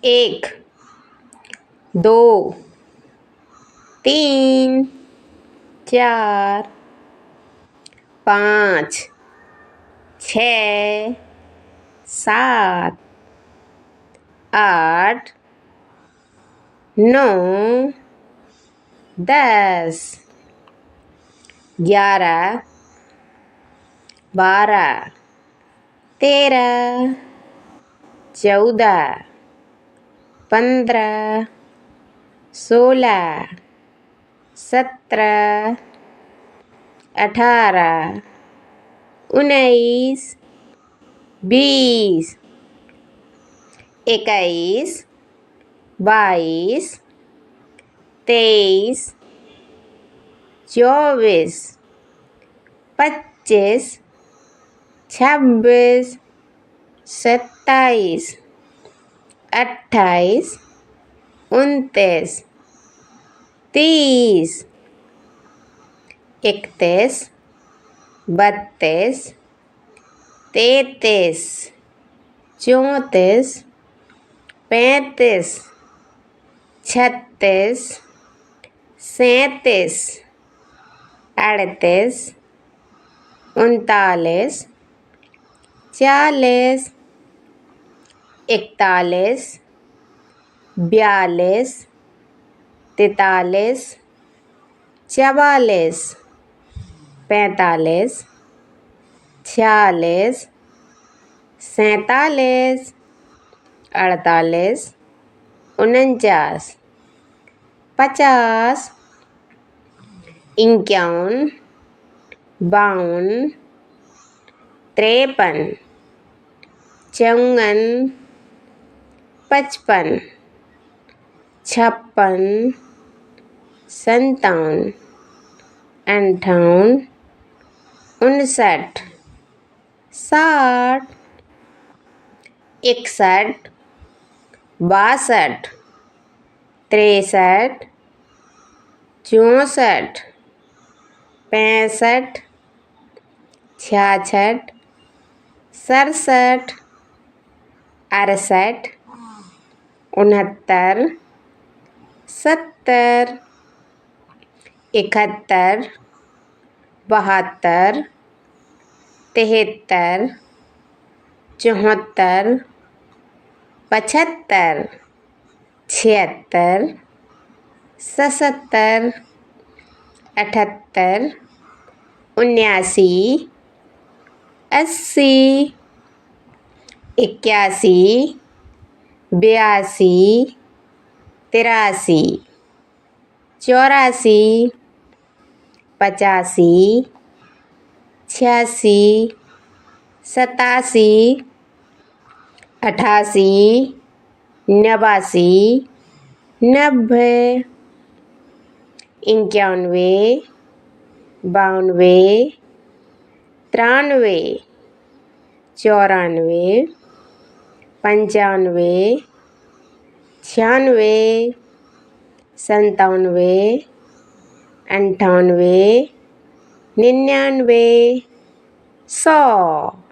एक, दो, तीन, चार, पाँच, छः, सात, आठ, नौ, 10, 11, 12, 13, 14, 15, 16, 17, 18, 19, 20, 21, 22, 23, 24, 25, 26, 27, 28, 29, 30, 31, 32, 33, 34, 35, 36, 37, 38, 39, 40, 41, 42, 43, 44, 45, 46, 47, 48, 49, 50, 51, 52, 53, 54, 55, 56, 57, 58, 59, 60, 61, 62, 63, 64, 65, 66, 67, 68, 69, 70, 71, 72, 73, 74, 75, 76, 77, 78, 79, 80, 81, 82, 83, 84, 85, 86, 87, 88, 89, 90, 91, 92, 93, 94, 95, 96, 97, 98, 99, 100।